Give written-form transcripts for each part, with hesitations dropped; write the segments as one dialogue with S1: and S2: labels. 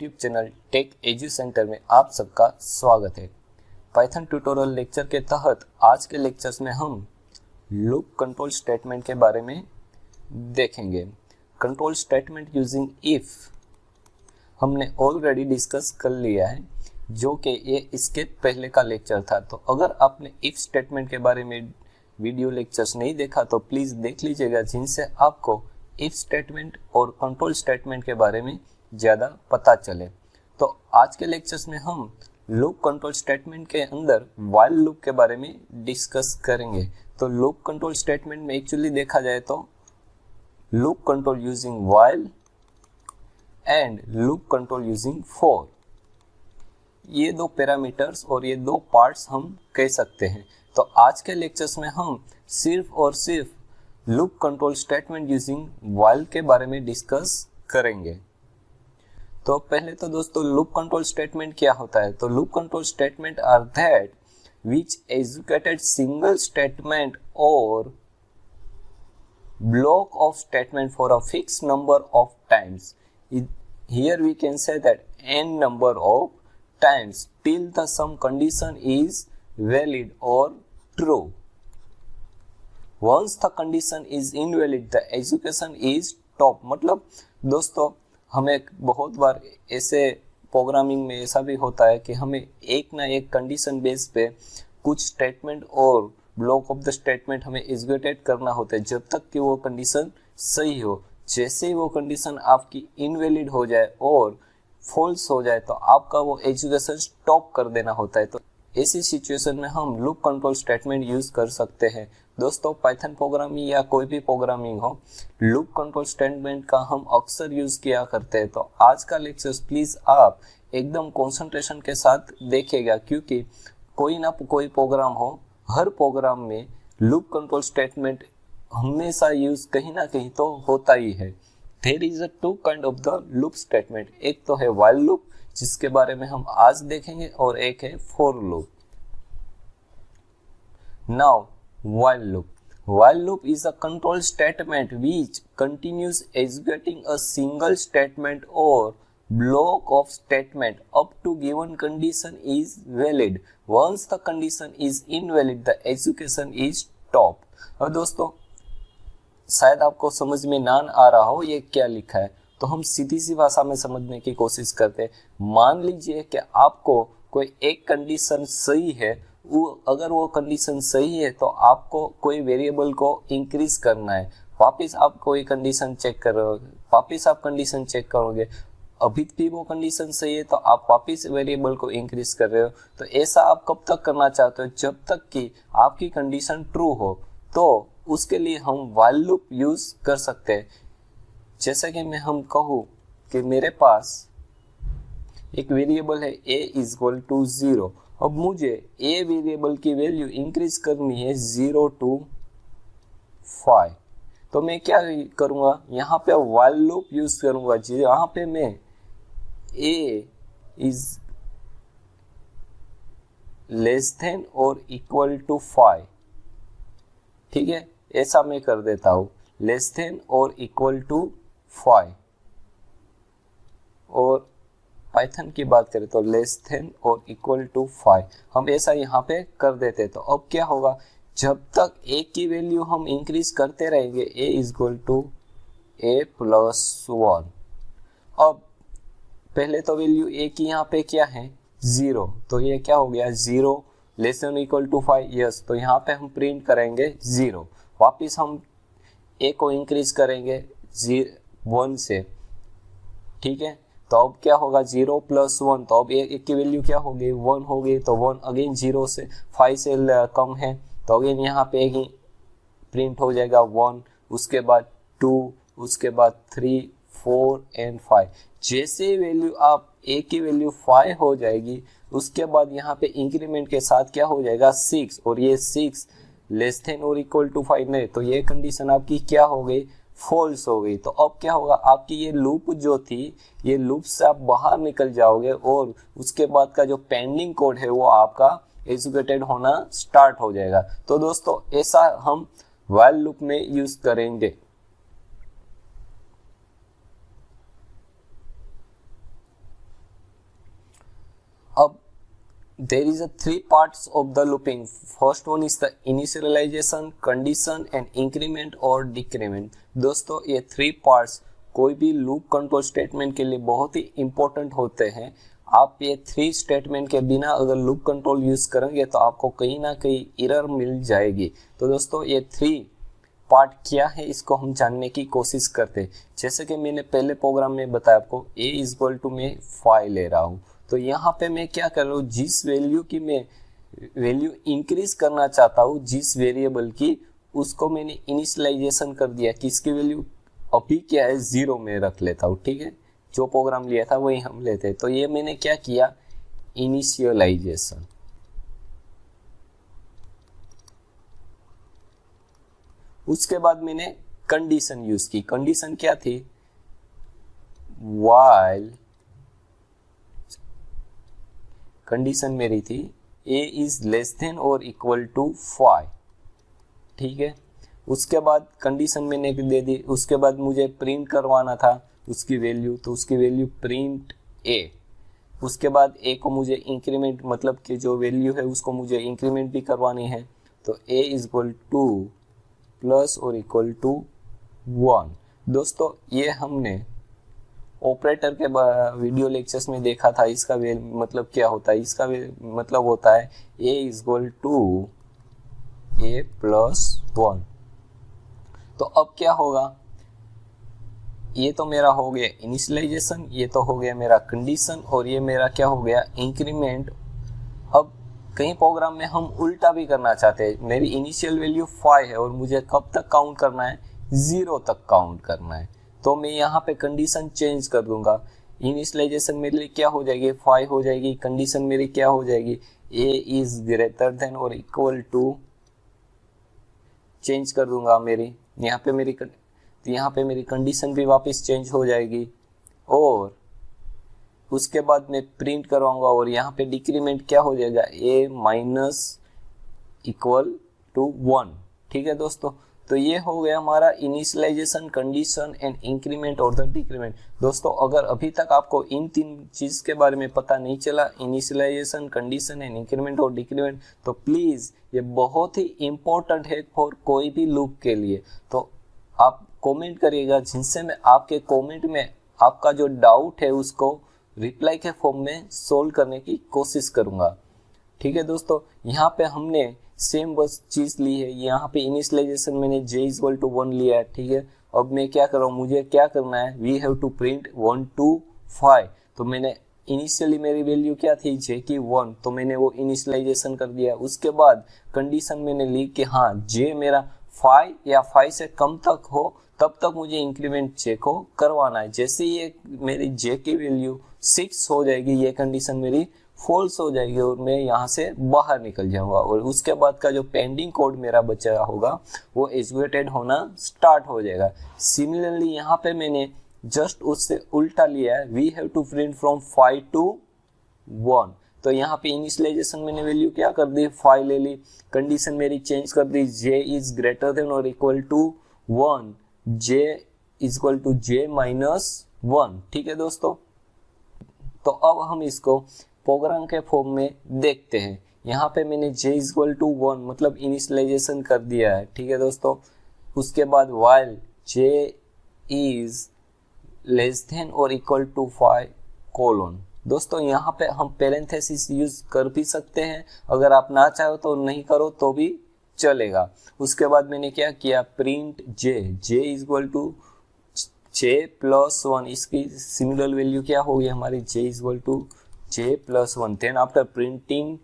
S1: YouTube channel Tech Edu Center में आप सबका स्वागत है। पाइथन ट्यूटोरियल लेक्चर के तहत आज के लेक्चर्स में हम लूप कंट्रोल स्टेटमेंट के बारे में देखेंगे। कंट्रोल स्टेटमेंट यूजिंग इफ हमने ऑलरेडी डिस्कस कर लिया है, जो कि ये इसके पहले का लेक्चर था। तो अगर आपने इफ स्टेटमेंट के बारे में वीडियो लेक्चर्स नहीं देखा तो प्लीज़ देख लीजिएगा, जिनसे आपको इफ स्टेटमेंट और कंट्रोल स्टेटमेंट के बारे में ज़्यादा पता चले। तो आज के लेक्चर्स में हम लूप कंट्रोल स्टेटमेंट के अंदर व्हाइल लूप के बारे में डिस्कस करेंगे। तो लूप कंट्रोल स्टेटमेंट में एक्चुअली देखा जाए तो loop control using while and loop control using for, ये दो पैरामीटर्स और ये दो पार्ट्स हम कह सकते हैं। तो आज के लेक्चर्स में हम सिर्फ और सिर्फ loop control statement using while के बारे में डिस्कस करेंगे। तो पहले तो दोस्तों लूप कंट्रोल स्टेटमेंट क्या होता है? तो loop control statement are that which executed single statement or block of statement for a fixed number of times. Here we can say that n number of times till the some condition is valid or true. Once the condition is invalid, the execution is stop. मतलब दोस्तों हमें बहुत बार ऐसे programming में ऐसा भी होता है कि हमें एक ना एक कंडीशन बेस पे कुछ स्टेटमेंट और ब्लॉक ऑफ द स्टेटमेंट हमें एग्जीक्यूट करना होता है, जब तक कि वो कंडीशन सही हो। जैसे ही वो कंडीशन आपकी इनवैलिड हो जाए और फॉल्स हो जाए तो आपका वो एग्जीक्यूशन स्टॉप कर देना होता है। तो ऐसी सिचुएशन में हम लूप कंट्रोल स्टेटमेंट यूज कर सकते हैं। दोस्तों पाइथन प्रोग्रामिंग या कोई भी प्रोग्रामिंग हो, लूप कंट्रोल स्टेटमेंट का हम अक्सर यूज किया करते हैं। तो आज का लेक्चर प्लीज आप एकदम कंसंट्रेशन के साथ देखिएगा, क्योंकि कोई ना कोई प्रोग्राम हो, हर प्रोग्राम में लूप कंट्रोल स्टेटमेंट हमेशा यूज कहीं ना कहीं तो होता ही है। There is a two kind of the loop statement, एक तो है व्हाइल लूप जिसके बारे में हम आज देखेंगे, और एक है for loop. Now while loop. While loop is a control statement which continues executing a single statement or block of statement up to given condition is valid. Once the condition is invalid, the execution is stopped. अब दोस्तों शायद आपको समझ में ना आ रहा हो ये क्या लिखा है, तो हम सीधी सी भाषा में समझने की कोशिश करते हैं। मान लीजिए कि आपको कोई एक कंडीशन सही है, अगर वो कंडीशन सही है तो आपको कोई वेरिएबल को इंक्रीज करना है। वापस आप कोई कंडीशन चेक कर रहे हो, वापस आप कंडीशन चेक करोगे, अभी भी वो कंडीशन सही है तो आप वापस वेरिएबल को इंक्रीज कर रहे हो। तो ऐसा आप कब तक करना चाहते हो? जब तक कि आपकी कंडीशन ट्रू हो। तो उसके लिए हम व्हाइल लूप यूज कर सकते हैं। जैसे कि मैं हम कहूँ कि मेरे पास एक वेरिएबल है a इज इक्वल टू 0। अब मुझे a वेरिएबल की वैल्यू इंक्रीज करनी है 0 to 5। तो मैं क्या करूँगा, यहाँ पे व्हाइल लूप यूज करूँगा, यहाँ पे मैं a इज लेस देन और इक्वल टू 5, ठीक है, ऐसा मैं कर देता हूँ, लेस देन और इक्वल टू 5। और पाइथन की बात करें तो लेस देन और इक्वल टू 5 हम ऐसा यहाँ पे कर देते। तो अब क्या होगा, जब तक a की वैल्यू हम इंक्रीज करते रहेंगे, a is equal to a plus 1। अब पहले तो वैल्यू a की यहाँ पे क्या है 0, तो ये क्या हो गया 0 less than equal to 5, yes. तो यहाँ पे हम प्रिंट करेंगे 0, वापिस हम a को इंक्रीज करेंगे 1 से, ठीक है। तो अब क्या होगा 0 प्लस 1, तो अब एक की वैल्यू क्या हो गई 1 हो गई। तो 1 अगेन 0 से 5 से कम है, तो अगेन यहाँ पे ही प्रिंट हो जाएगा 1, उसके बाद 2, उसके बाद 3, 4 एंड 5। जैसे वैल्यू आप a की वैल्यू 5 हो जाएगी, उसके बाद यहाँ पे इंक्रीमेंट के साथ क्या हो जाएगा 6, और ये 6 लेस देन और इक्वल टू 5 नहीं, तो ये कंडीशन आपकी क्या हो गई फॉल्स हो गई। तो अब क्या होगा, आपकी ये लूप जो थी, ये लूप से आप बाहर निकल जाओगे और उसके बाद का जो पेंडिंग कोड है वो आपका एग्जीक्यूटेड होना स्टार्ट हो जाएगा। तो दोस्तों ऐसा हम व्हाइल लूप में यूज करेंगे। अब there is a three parts of the looping. First one is the initialization, condition and increment और decrement. दोस्तों ये थ्री पार्ट्स कोई भी लूप कंट्रोल स्टेटमेंट के लिए बहुत ही इंपॉर्टेंट होते हैं। आप ये थ्री स्टेटमेंट के बिना अगर लूप कंट्रोल यूज करेंगे तो आपको कहीं ना कहीं एरर मिल जाएगी। तो दोस्तों ये थ्री पार्ट क्या है इसको हम जानने की कोशिश करते हैं। जैसे कि मैंने पहले प्रोग्राम में बताया आपको a इक्वल टू मैं 5 ले रहा हूँ, तो यहाँ पे मैं क्या कर रहा हूँ, जिस वैल्यू की मैं वैल्यू इंक्रीज करना चाहता हूँ जिस वेरिएबल की, उसको मैंने इनिशियलाइजेशन कर दिया कि इसकी वैल्यू अभी क्या है 0 में रख लेता हूँ। ठीक है, जो प्रोग्राम लिया था वही हम लेते हैं। तो ये मैंने क्या किया, इनिशियलाइजेशन। उसके बाद मैंने कंडीशन यूज की। कंडीशन क्या थी, while कंडीशन मेरी थी a इज लेस देन और इक्वल टू 5। ठीक है, उसके बाद कंडीशन मैंने दे दी। उसके बाद मुझे प्रिंट करवाना था उसकी वैल्यू, तो उसकी वैल्यू प्रिंट a। उसके बाद a को मुझे इंक्रीमेंट मतलब कि जो वैल्यू है उसको मुझे इंक्रीमेंट भी करवानी है, तो a is equal to plus और इक्वल टू 1। दोस्तों ये हमने ऑपरेटर के वीडियो लेक्चर्स में देखा था। इसका मतलब क्या होता है, इसका मतलब होता है a is equal to a plus 1। तो अब क्या होगा, ये तो मेरा हो गया इनिशियलाइजेशन, ये तो हो गया मेरा कंडीशन और ये मेरा क्या हो गया इंक्रीमेंट। अब कई प्रोग्राम में हम उल्टा भी करना चाहते हैं। मेरी इनिशियल वैल्यू 5 है और मुझे कब तक काउंट करना है, 0 तक काउंट करना है। तो मैं यहाँ पे कंडीशन चेंज कर दूंगा। इनिशियलाइजेशन मेरे लिए क्या हो जाएगी, 5 हो जाएगी। कंडीशन मेरी क्या हो जाएगी, a इज ग्रेटर देन और इक्वल टू, चेंज कर दूंगा मेरी यहाँ पे मेरी कंडीशन भी वापस चेंज हो जाएगी। और उसके बाद मैं प्रिंट करवाऊंगा और यहाँ पे डिक्रीमेंट क्या हो जाएगा, a माइनस इक्वल टू 1। ठीक है दोस्तों, तो ये हो गया हमारा इनिशियलाइजेशन, कंडीशन एंड इंक्रीमेंट और द डिक्रीमेंट। दोस्तों अगर अभी तक आपको इन तीन चीज के बारे में पता नहीं चला, इनिशियलाइजेशन, कंडीशन एंड इंक्रीमेंट और डिक्रीमेंट, तो प्लीज ये बहुत ही इंपॉर्टेंट है फॉर कोई भी लूप के लिए। तो आप कमेंट करिएगा, जिनसे मैं आपके कमेंट में आपका जो डाउट है उसको रिप्लाई के फॉर्म में सोल्व करने की कोशिश करूंगा। ठीक है दोस्तों, यहाँ पे हमने सेम बस चीज ली है। यहाँ पे इनिशियलाइजेशन मैंने j इक्वल टू 1 लिया है। ठीक है, अब मैं क्या कर रहा हूँ, मुझे क्या करना है, we have to print 1 to 5। तो मैंने इनिशियली मेरी वैल्यू क्या थी j की 1, तो मैंने वो इनिशियलाइजेशन कर दिया। उसके बाद कंडीशन मैंने ली कि हाँ j मेरा 5 या 5 से कम तक हो तब तक मुझे इंक्रीमेंट j को करवाना है। जैसे ये मेरी j की वैल्यू 6 हो जाएगी, ये कंडीशन मेरी फॉल्स हो जाएगी और मैं यहाँ से बाहर निकल जाऊंगा और उसके बाद का जो पेंडिंग कोड मेरा बचा होगा वो एग्जीक्यूटेड होना स्टार्ट हो जाएगा। सिमिलरली यहाँ पे मैंने जस्ट उससे उल्टा लिया है, we have to print from 5 to 1। तो यहाँ पे इनिशियलाइजेशन मैंने वैल्यू क्या कर दी, 5 ले ली। कंडीशन मेरी चेंज कर दी, j इज ग्रेटर देन और equal to 1, j is equal to j minus 1। ठीक है दोस्तों, तो अब हम इसको प्रोग्राम के फॉर्म में देखते हैं। यहाँ पे मैंने j इक्वल टू 1 मतलब इनिशियलाइजेशन कर दिया है। ठीक है दोस्तों, उसके बाद while j is less than और इक्वल टू 5 कोलोन। दोस्तों यहाँ पे हम पैरेंथेसिस यूज कर भी सकते हैं, अगर आप ना चाहो तो नहीं करो तो भी चलेगा। उसके बाद मैंने क्या किया, print j equal to j plus 1। इसकी सिमिलर वैल्यू क्या होगी हमारी, j equal to j plus 1। Then after printing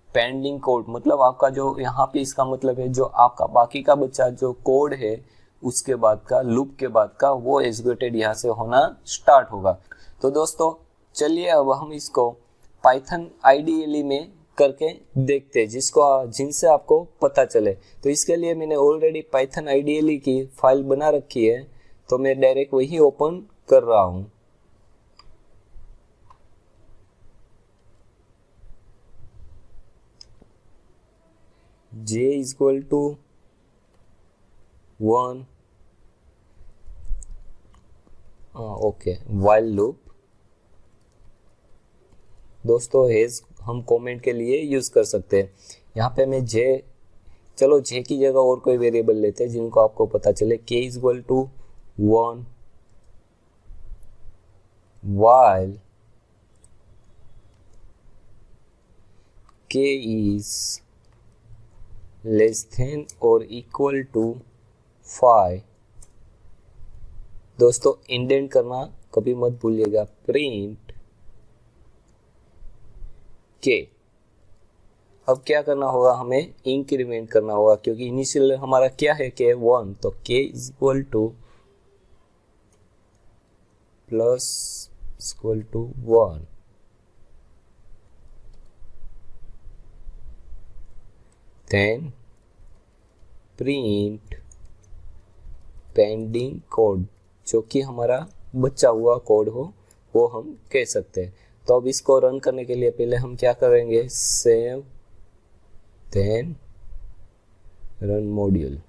S1: pending code, मतलब आपका जो यहाँ पे इसका मतलब है जो आपका बाकी का बच्चा जो कोड है उसके बाद का लूप के बाद का वो एग्जीक्यूटेड यहाँ से होना स्टार्ट होगा। तो दोस्तों चलिए अब हम इसको पाइथन IDLE में करके देखते हैं, जिनसे आपको पता चले। तो इसके लिए मैंने ऑलरेडी पाइथन IDLE की फाइल बना रखी है, तो मैं डायरेक्ट वही ओपन कर रहा हूँ। j equal to 1, okay, while loop दोस्तों हैज हम कमेंट के लिए यूज कर सकते हैं। यहाँ पे मैं जे, चलो जे की जगह और कोई वेरिएबल लेते हैं जिनको आपको पता चले। k is equal to 1 while k is less than or equal to 5। दोस्तों इंडेंट करना कभी मत भूलिएगा। Print k। अब क्या करना होगा, हमें इंक्रीमेंट करना होगा क्योंकि इनिशियल हमारा क्या है k 1, तो k is equal to plus equal to 1। Then print pending code, जो कि हमारा बचा हुआ कोड हो वो हम कह सकते हैं। तो अब इसको रन करने के लिए पहले हम क्या करेंगे, सेव देन रन मॉड्यूल।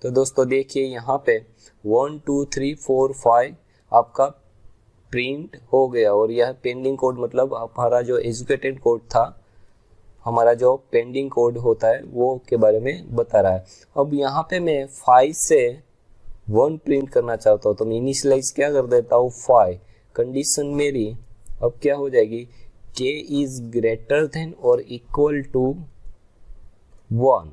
S1: तो दोस्तों देखिए यहाँ पे 1 2 3 4 5 आपका प्रिंट हो गया, और यह पेंडिंग कोड मतलब हमारा जो एजुकेटेड कोड था, हमारा जो पेंडिंग कोड होता है वो के बारे में बता रहा है। अब यहाँ पे मैं 5 से 1 प्रिंट करना चाहता हूँ, तो मैं इनिशियलाइज क्या कर देता हूँ 5। कंडीशन मेरी अब क्या हो जाएगी, k इज ग्रेटर देन और इक्वल टू 1,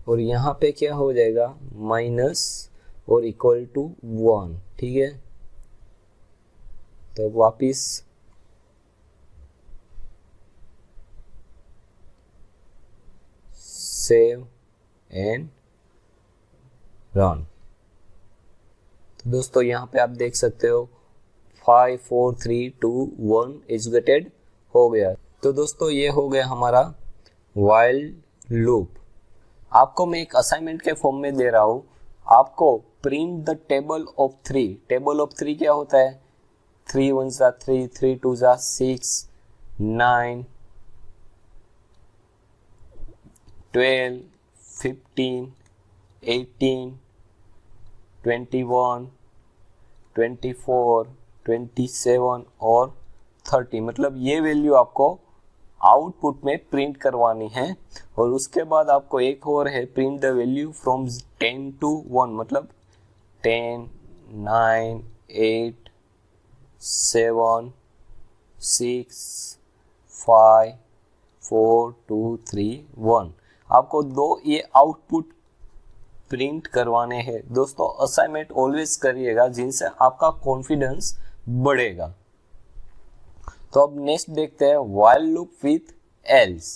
S1: और यहाँ पे क्या हो जाएगा माइनस और इक्वल टू 1। ठीक है, तो वापिस सेव एंड रन। तो दोस्तों यहाँ पे आप देख सकते हो 5 4 3 2 1 एजुकेटेड हो गया। तो दोस्तों ये हो गया हमारा व्हाइल लूप। आपको मैं एक असाइनमेंट के फॉर्म में दे रहा हूँ, आपको print the table of 3। Table of 3 क्या होता है, 3 1 3 3 2 6 9 12 15 18 21 24 27 और 30, मतलब ये वैल्यू आपको आउटपुट में प्रिंट करवानी है। और उसके बाद आपको एक और है, print the value from 10 to 1, मतलब 10 9 8 7 6 5 4 2 3 1। आपको दो ये आउटपुट प्रिंट करवाने हैं। दोस्तों असाइनमेंट ऑलवेज करिएगा, जिनसे आपका कॉन्फिडेंस बढ़ेगा। तो अब नेक्स्ट देखते हैं व्हाइल लूप विथ एल्स।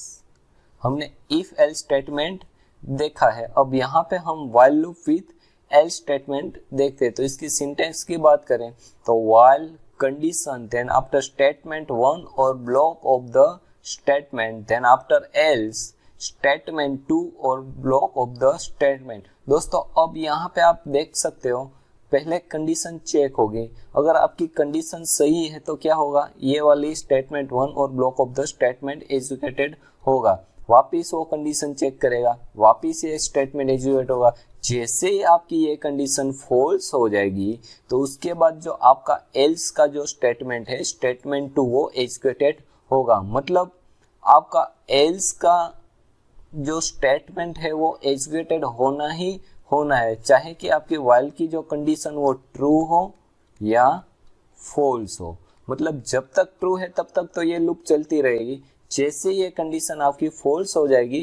S1: हमने इफ एल्स स्टेटमेंट देखा है, अब यहाँ पे हम while loop with else statement देखते हैं। तो इसकी सिंटेक्स की बात करें तो while condition then after statement 1 और block of the statement then after else statement 2 और ब्लॉक ऑफ द स्टेटमेंट। दोस्तों अब यहाँ पे आप देख सकते हो पहले कंडीशन चेक होगी, अगर आपकी कंडीशन सही है तो क्या होगा, ये वाली स्टेटमेंट 1 और block of the statement educated होगा। वापिस वो कंडीशन चेक करेगा, वापिस ये स्टेटमेंट एजुकेट होगा। जैसे ही आपकी ये कंडीशन फॉल्स हो जाएगी तो उसके बाद जो आपका एल्स का जो स्टेटमेंट है स्टेटमेंट 2 वो एजुकेटेड होगा। मतलब आपका एल्स का जो स्टेटमेंट है वो एजुकेटेड होना ही होना है, चाहे कि आपकी व्हाइल की जो कंडीशन वो ट्रू हो या फॉल्स हो। मतलब जब तक ट्रू है तब तक तो ये लूप चलती रहेगी। जैसे ये कंडीशन आपकी फॉल्स हो जाएगी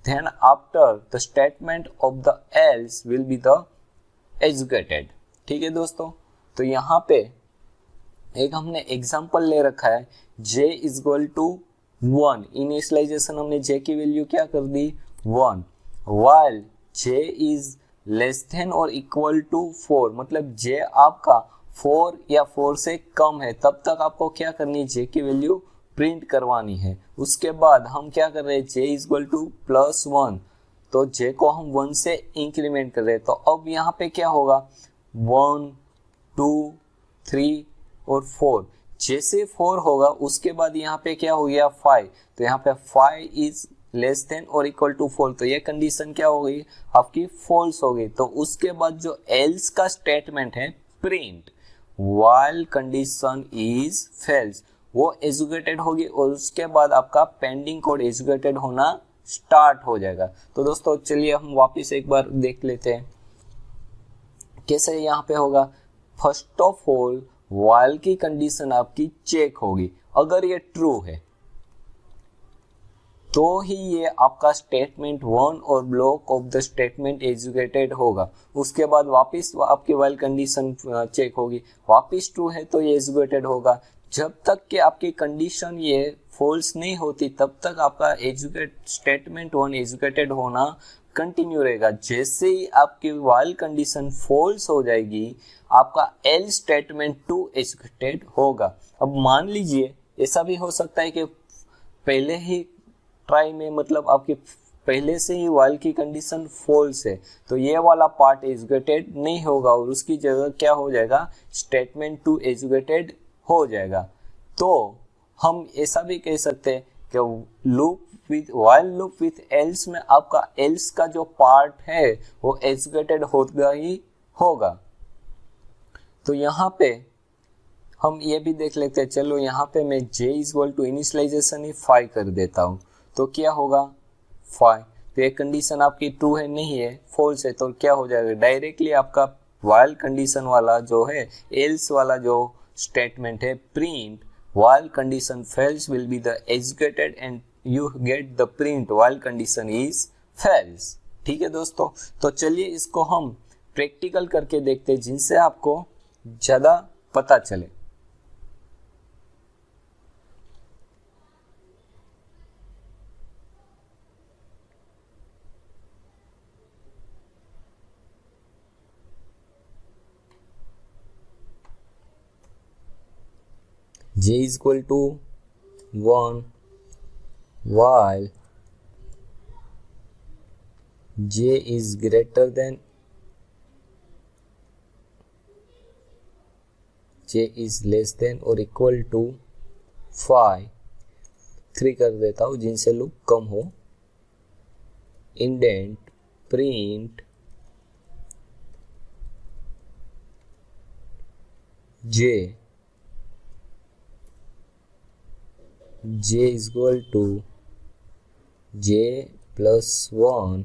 S1: then after the statement of the else will be the educated. ठीक है दोस्तों, तो यहाँ पे एक हमने एग्जांपल ले रखा है j is equal to 1। Initialization हमने j की वैल्यू क्या कर दी 1, while j is less than और इक्वल टू 4, मतलब j आपका 4 या 4 से कम है तब तक आपको क्या करनी है, j की वैल्यू प्रिंट करवानी है। उसके बाद हम क्या कर रहे हैं, j इज इक्वल टू +1, तो j को हम 1 से इंक्रीमेंट कर रहे हैं। तो अब यहाँ पे क्या होगा 1 2 3 और 4, जैसे 4 होगा उसके बाद यहाँ पे क्या हो गया 5, तो यहाँ पे 5 इज लेस देन और इक्वल टू 4, तो ये कंडीशन क्या हो गई आपकी फॉल्स हो गई। तो उसके बाद जो एल्स का स्टेटमेंट है print, while condition is fails, वो एजुकेटेड होगी और उसके बाद आपका पेंडिंग कोड एजुकेटेड होना स्टार्ट हो जाएगा। तो दोस्तों चलिए हम वापस एक बार देख लेते हैं कैसे यहाँ पे होगा। फर्स्ट ऑफ ऑल while की कंडीशन आपकी चेक होगी, अगर ये ट्रू है तो ही ये आपका स्टेटमेंट 1 और block of the statement educated होगा। उसके बाद वापस आपकी while कंडीशन चेक होगी, वापस ट्रू है तो ये एजुकेटेड होगा। जब तक कि आपकी कंडीशन ये फॉल्स नहीं होती तब तक आपका स्टेटमेंट 1 एजुकेटेड होना कंटिन्यू रहेगा। जैसे ही आपकी while कंडीशन फॉल्स हो जाएगी आपका एल स्टेटमेंट 2 एजुकेटेड होगा। अब मान लीजिए ऐसा भी हो सकता है कि पहले ही ट्राई में मतलब आपकी पहले से ही while की कंडीशन फॉल्स है तो ये वाला पार्ट एजुकेटेड नहीं होगा और उसकी जगह क्या हो जाएगा, स्टेटमेंट 2 एजुकेटेड हो जाएगा। तो हम ऐसा भी कह सकते हैं कि loop with while loop with else में आपका एल्स का जो पार्ट है वो एजुकेटेड होगा ही होगा। तो यहाँ पे हम ये भी देख लेते हैं, चलो यहाँ पे मैं j इक्वल टू इनिशियलाइजेशन ही 5 कर देता हूँ तो क्या होगा 5। तो ये कंडीशन आपकी ट्रू है नहीं है फॉल्स है तो क्या हो जाएगा, डायरेक्टली आपका while कंडीशन वाला जो है एल्स वाला जो स्टेटमेंट है print while condition fails will be the educated and you get the print while condition is fails. ठीक है दोस्तों, तो चलिए इसको हम प्रैक्टिकल करके देखते हैं जिनसे आपको ज्यादा पता चले। j is equal to 1 while j is greater than j is less than or equal to 5। 3 कर देता हूँ जिनसे लूप कम हो। Indent print j is equal to j plus 1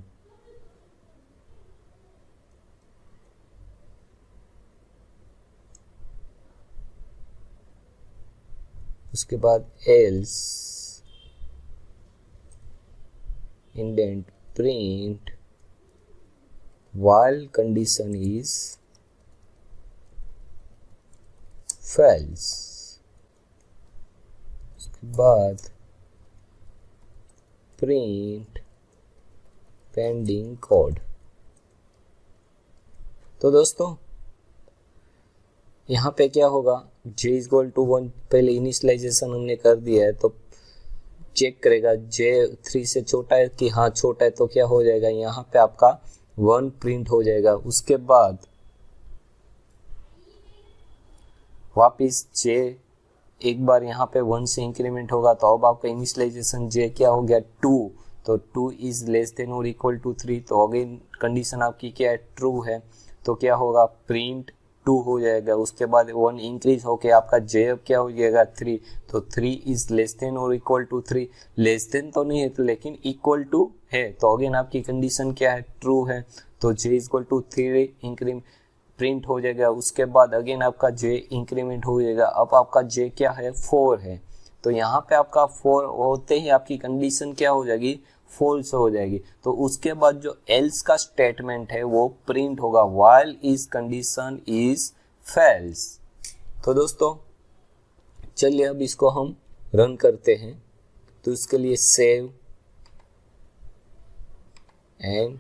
S1: उसके बाद else indent print while condition is false। बाद print pending code. तो दोस्तों यहाँ पे क्या होगा, j इक्वल टू 1 पहले इनिशियलाइजेशन हमने कर दिया है तो चेक करेगा j 3 से छोटा है कि हाँ छोटा है तो क्या हो जाएगा, यहाँ पे आपका 1 प्रिंट हो जाएगा। उसके बाद वापिस j एक बार यहाँ पे 1 से इंक्रीमेंट होगा तो अब आपका इनिशियलाइजेशन j क्या हो गया 2, तो 2 इज लेस देन और इक्वल टू 3 तो अगेन कंडीशन आपकी क्या है ट्रू है तो क्या होगा प्रिंट 2 हो जाएगा। उसके बाद 1 इंक्रीज होके आपका j अब क्या हो जाएगा 3, तो 3 इज लेस देन और इक्वल टू 3, लेस देन तो नहीं है तो लेकिन इक्वल टू है तो अगेन आपकी कंडीशन क्या है ट्रू है तो j equal to 3 increment print हो जाएगा। उसके बाद अगेन आपका j इंक्रीमेंट हो जाएगा, अब आपका j क्या है 4 है तो यहाँ पे आपका 4 होते ही आपकी कंडीशन क्या हो जाएगी फॉल्स हो जाएगी। तो उसके बाद जो एल्स का स्टेटमेंट है वो प्रिंट होगा while is condition is fails. तो दोस्तों चलिए अब इसको हम रन करते हैं तो इसके लिए सेव एंड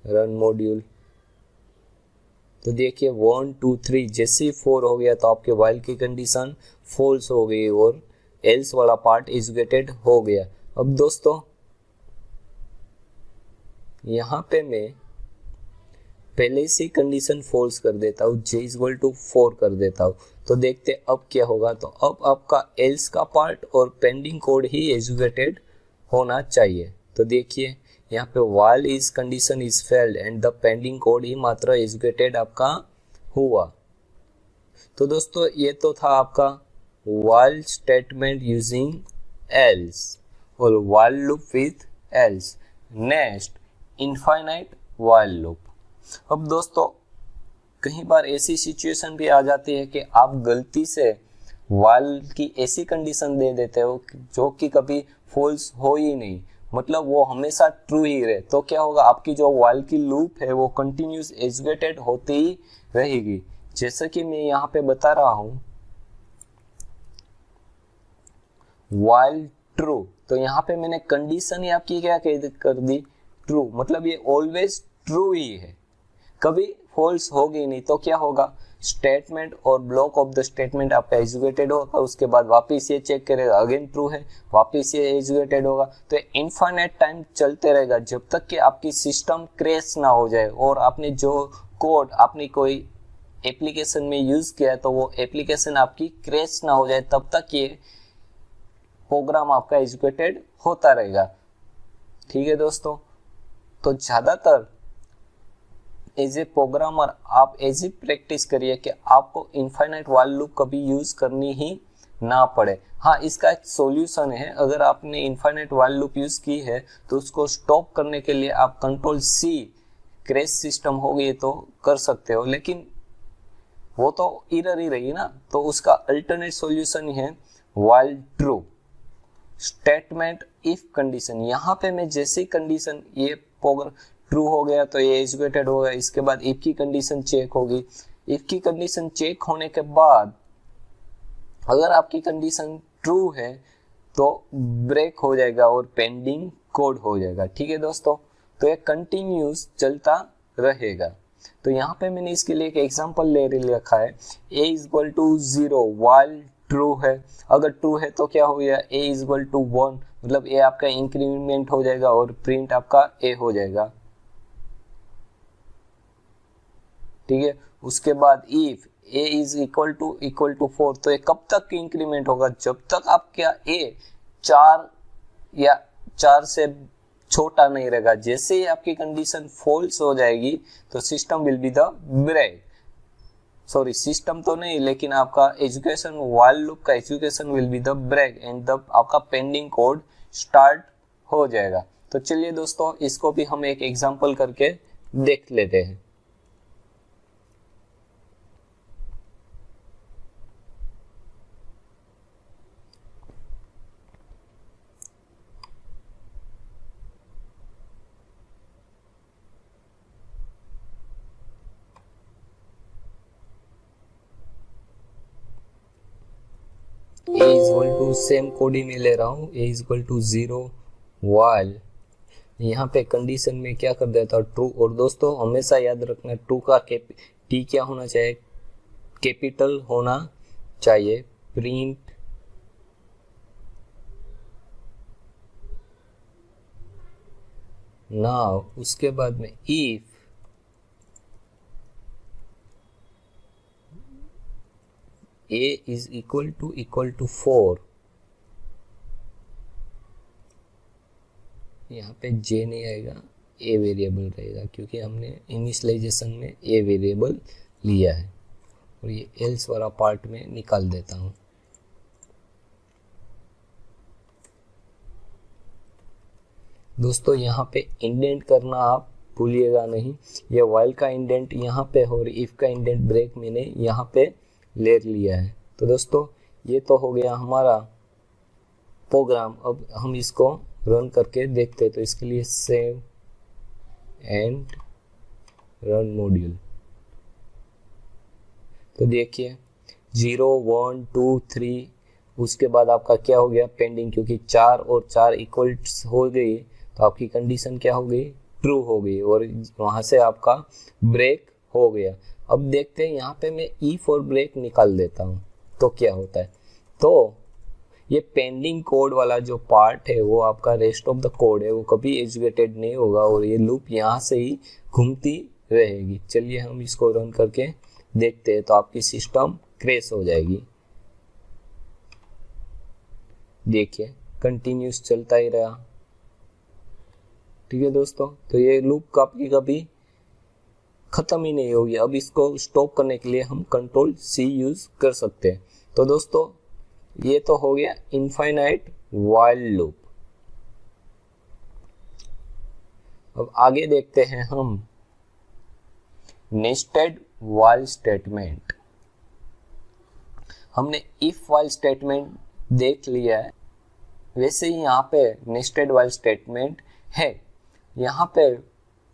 S1: रन मॉड्यूल। तो देखिए 1 2 3 जैसे ही 4 हो गया तो आपके while की कंडीशन फॉल्स हो गई और एल्स वाला पार्ट एजुकेटेड हो गया। अब दोस्तों यहाँ पे मैं पहले से कंडीशन फॉल्स कर देता हूँ, j इक्वल टू 4 कर देता हूँ तो देखते अब क्या होगा। तो अब आपका एल्स का पार्ट और पेंडिंग कोड ही एजुकेटेड होना चाहिए। तो देखिए यहाँ पे while is condition is failed and the pending code ही मात्र एजुकेटेड आपका हुआ। तो दोस्तों ये तो था आपका while स्टेटमेंट यूजिंग else और while loop with else। Next infinite while loop. अब दोस्तों कई बार ऐसी सिचुएशन भी आ जाती है कि आप गलती से while की ऐसी कंडीशन दे देते हो जो कि कभी फॉल्स हो ही नहीं, मतलब वो हमेशा ट्रू ही रहे, तो क्या होगा, आपकी जो while की लूप है वो कंटिन्यूस एग्जीक्यूटेड होती ही रहेगी। जैसे कि मैं यहाँ पे बता रहा हूं while ट्रू, तो यहाँ पे मैंने कंडीशन ही आपकी क्या कर दी, ट्रू, मतलब ये ऑलवेज ट्रू ही है, कभी फॉल्स होगी नहीं। तो क्या होगा, स्टेटमेंट और ब्लॉक ऑफ द स्टेटमेंट आपका एग्जीक्यूटेड होगा, उसके बाद वापस ये चेक करेगा अगेन ट्रू है, वापस ये एग्जीक्यूटेड होगा। तो इनफाइनाइट टाइम चलते रहेगा जब तक कि आपकी सिस्टम क्रैश ना हो जाए और आपने जो कोड आपने कोई एप्लीकेशन में यूज किया है तो वो एप्लीकेशन आपकी क्रैश ना हो जाए, तब तक ये प्रोग्राम आपका एग्जीक्यूटेड होता रहेगा। ठीक है दोस्तों, तो ज्यादातर एज ए प्रोग्रामर आप ऐसी प्रैक्टिस करिए कि आपको इनफाइनाइट while लूप कभी यूज करनी ही ना पड़े। हाँ, इसका एक सॉल्यूशन है, अगर आपने इनफाइनाइट while लूप यूज की है तो उसको स्टॉप करने के लिए आप कंट्रोल C क्रैश सिस्टम हो गई तो कर सकते हो, लेकिन वो तो एरर ही रही ना, तो उसका अल्टरनेट सॉल्यूशन है while true statement if condition. यहाँ पे मैं जैसी कंडीशन ये ट्रू हो गया तो ये एग्जीक्यूटेड होगा, इसके बाद इफ की कंडीशन चेक होगी, इफ की कंडीशन चेक होने के बाद अगर आपकी कंडीशन ट्रू है तो ब्रेक हो जाएगा और पेंडिंग कोड हो जाएगा। ठीक है दोस्तों, तो ये कंटिन्यूस चलता रहेगा। तो यहाँ पे मैंने इसके लिए एक एग्जांपल ले रखा है, a is equal to 0 while true है, अगर ट्रू है तो क्या हो गया, a इज इक्वल टू 1, मतलब a आपका इंक्रीमेंट हो जाएगा और प्रिंट आपका a हो जाएगा। ठीक है, उसके बाद if a is equal to 4, तो ये कब तक इंक्रीमेंट होगा, जब तक आपका a 4 या 4 से छोटा नहीं रहेगा। जैसे ही आपकी कंडीशन फॉल्स हो जाएगी तो system will be the break, sorry system तो नहीं लेकिन आपका एजुकेशन while लूप का education will be the break and the आपका पेंडिंग कोड स्टार्ट हो जाएगा। तो चलिए दोस्तों, इसको भी हम एक एग्जांपल करके देख लेते हैं। a is equal to same code ही मैं ले रहा हूँ, a is equal to 0 while यहाँ पे कंडीशन में क्या कर देता हूँ ट्रू। और दोस्तों हमेशा याद रखना ट्रू का टी क्या होना चाहिए, कैपिटल होना चाहिए। प्रिंट नाउ, उसके बाद में if a is equal to 4, यहाँ पे j नहीं आएगा, a वेरिएबल रहेगा क्योंकि हमने इनिशियलाइजेशन में a वेरिएबल लिया है। और ये एल्स वाला पार्ट में निकाल देता हूँ। दोस्तों यहाँ पे इंडेंट करना आप भूलिएगा नहीं, ये while का इंडेंट यहाँ पे और if का इंडेंट ब्रेक मैंने यहाँ पे ले लिया है। तो दोस्तों ये तो हो गया हमारा प्रोग्राम। अब हम इसको रन करके देखते हैं। तो इसके लिए सेव एंड रन मॉड्यूल। तो देखिए 0 1 2 3, उसके बाद आपका क्या हो गया पेंडिंग, क्योंकि 4 और 4 इक्वल हो गई तो आपकी कंडीशन क्या हो गई, ट्रू हो गई और वहां से आपका ब्रेक हो गया। अब देखते हैं यहाँ पे मैं इफ और ब्रेक निकाल देता हूँ तो क्या होता है। तो ये पेंडिंग कोड वाला जो पार्ट है वो आपका रेस्ट ऑफ द कोड है, वो कभी एग्जीक्यूटेड नहीं होगा और ये लूप यहाँ से ही घूमती रहेगी। चलिए हम इसको रन करके देखते हैं। तो आपकी सिस्टम क्रैश हो जाएगी। देखिए कंटिन्यूस चलता ही रहा। ठीक है दोस्तों, तो ये लूप कभी खत्म ही नहीं होगी। अब इसको स्टॉप करने के लिए हम कंट्रोल C यूज कर सकते हैं। तो दोस्तों ये तो हो गया इनफाइनाइट व्हाइल लूप। अब आगे देखते हैं हम नेस्टेड व्हाइल स्टेटमेंट। हमने इफ व्हाइल स्टेटमेंट देख लिया है, वैसे ही यहाँ पे नेस्टेड व्हाइल स्टेटमेंट है। यहाँ पे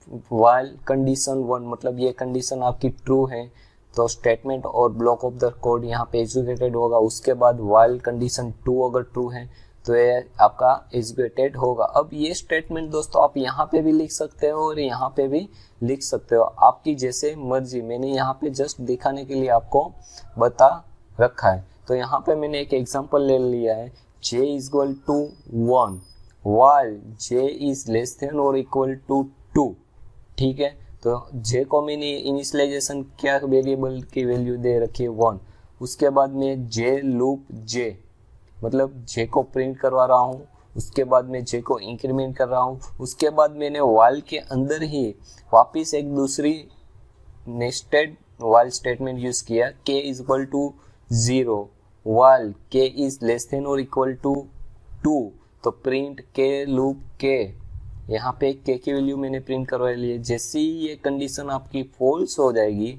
S1: व्हाइल कंडीशन 1 मतलब ये कंडीशन आपकी ट्रू है तो स्टेटमेंट और ब्लॉक ऑफ द कोड यहाँ पे एग्जीक्यूटेड होगा। उसके बाद व्हाइल कंडीशन 2 अगर ट्रू है तो ये आपका एग्जीक्यूटेड होगा। अब ये स्टेटमेंट दोस्तों आप यहाँ पे भी लिख सकते हो और यहाँ पे भी लिख सकते हो, आपकी जैसे मर्जी। मैंने यहाँ पे जस्ट दिखाने के लिए आपको बता रखा है। तो यहाँ पे मैंने एक एग्जांपल ले लिया है, j is equal to 1 while j is less than और इक्वल टू 2। ठीक है, तो j को मैंने इनिशियलाइजेशन क्या वेरिएबल की वैल्यू दे रखी है 1। उसके बाद में j लूप j मतलब j को प्रिंट करवा रहा हूँ, उसके बाद में j को इंक्रीमेंट कर रहा हूँ। उसके बाद मैंने while के अंदर ही वापस एक दूसरी नेस्टेड while स्टेटमेंट यूज किया, k is equal to 0 while k is less than और इक्वल टू 2। तो प्रिंट k लूप k, यहाँ पे k की वैल्यू मैंने प्रिंट करवा ली है। जैसे ही ये कंडीशन आपकी फॉल्स हो जाएगी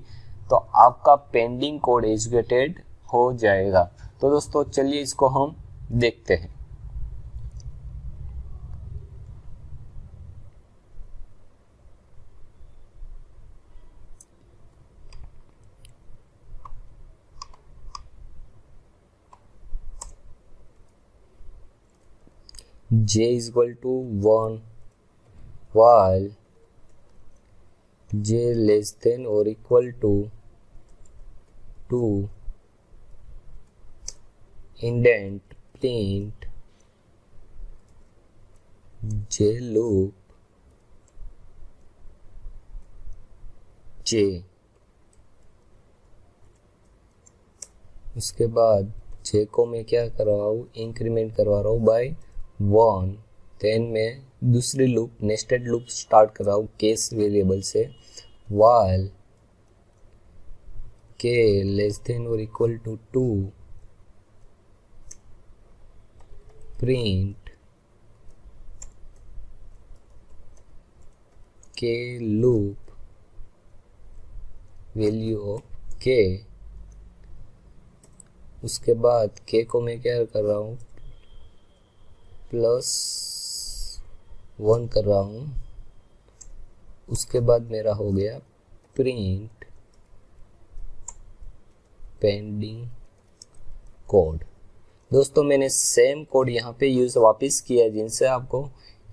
S1: तो आपका पेंडिंग कोड एग्जीक्यूटेड हो जाएगा। तो दोस्तों चलिए इसको हम देखते हैं। j is equal to 1 while j less than or equal to 2 indent print j loop j। उसके बाद j को मैं क्या कर रहा हूँ, इंक्रीमेंट करवा रहा हूँ बाय 1। देन मैं दूसरी लूप नेस्टेड लूप स्टार्ट कर रहा हूँ केस वेरिएबल से, while k लेस देन और equal to 2 print k loop value of k। उसके बाद k को मैं क्या कर रहा हूँ +1 कर रहा हूँ। उसके बाद मेरा हो गया प्रिंट पेंडिंग कोड। दोस्तों मैंने सेम कोड यहाँ पे यूज वापस किया जिनसे आपको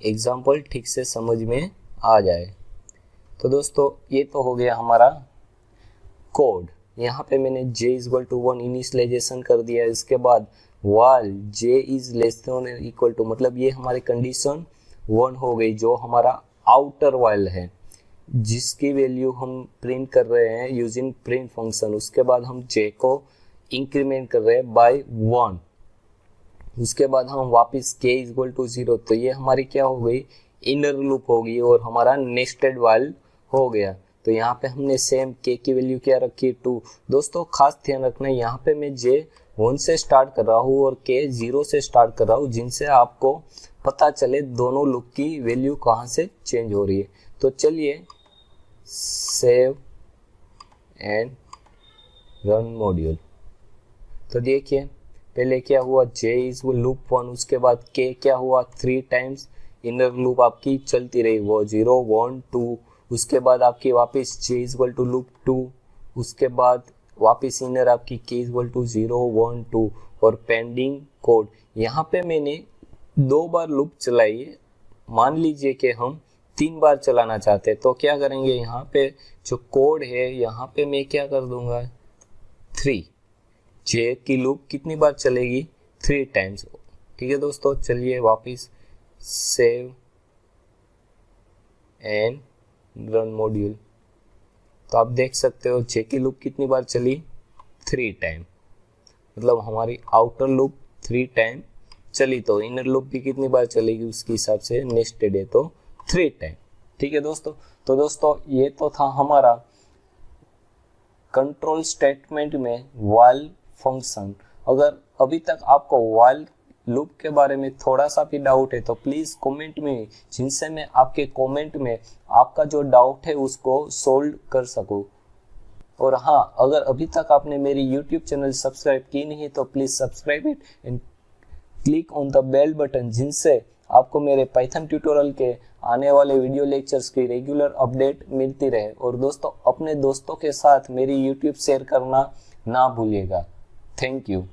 S1: एग्जाम्पल ठीक से समझ में आ जाए। तो दोस्तों ये तो हो गया हमारा कोड। यहाँ पे मैंने j is equal to 1 initialization कर दिया। इसके बाद while j is less than equal to मतलब ये हमारी कंडीशन 1 हो गई, जो हमारा आउटर while है जिसकी वैल्यू हम प्रिंट कर रहे हैं यूजिंग प्रिंट फंक्शन। उसके बाद हम j को इंक्रीमेंट कर रहे हैं बाय 1। उसके बाद हम वापस k इज इक्वल टू 0। तो ये हमारी क्या हो गई, इनर लूप होगी और हमारा नेस्टेड while हो गया। तो यहाँ पे हमने सेम k की वैल्यू क्या रखी है 2। दोस्तों खास ध्यान रखना, यहाँ पे मैं j 1 से स्टार्ट कर रहा हूँ और k 0 से स्टार्ट कर रहा हूँ, जिनसे आपको पता चले दोनों लूप की वैल्यू कहाँ से चेंज हो रही है। तो चलिए सेव एंड रन मॉड्यूल। तो देखिए पहले क्या हुआ, j इज लूप 1, उसके बाद k क्या हुआ 3 टाइम्स इनर लूप आपकी चलती रही, वो 0 1 2। उसके बाद आपकी वापस j is equal to loop 2, उसके बाद वापस इनर आपकी k इज इक्वल टू 0 1 2 और पेंडिंग कोड। यहाँ पे मैंने 2 बार लूप चलाई है। मान लीजिए कि हम 3 बार चलाना चाहते हैं तो क्या करेंगे, यहाँ पे जो कोड है यहाँ पे मैं क्या कर दूंगा 3। j की लूप कितनी बार चलेगी 3 टाइम्स। ठीक है दोस्तों, चलिए वापस सेव एंड रन मॉड्यूल। तो आप देख सकते हो j की लूप कितनी बार चली 3 टाइम, मतलब हमारी आउटर लूप 3 टाइम चली। तो इनर लूप भी कितनी बार चलेगी उसके हिसाब से नेस्टेड है तो 3 टाइम। ठीक है दोस्तों, तो दोस्तों ये तो था हमारा कंट्रोल स्टेटमेंट में व्हाइल फंक्शन। अगर अभी तक आपको व्हाइल लूप के बारे में थोड़ा सा भी डाउट है तो प्लीज कमेंट में, जिनसे मैं आपके कमेंट में आपका जो डाउट है उसको सोल्व कर सकूं। और हाँ, अगर अभी तक आपने मेरी YouTube चैनल सब्सक्राइब की नहीं तो please subscribe it and click on the bell button, जिनसे आपको मेरे पाइथन ट्यूटोरियल के आने वाले वीडियो लेक्चर्स की रेगुलर अपडेट मिलती रहे। और दोस्तों, अपने दोस्तों के साथ मेरी YouTube शेयर करना ना भूलिएगा। Thank you.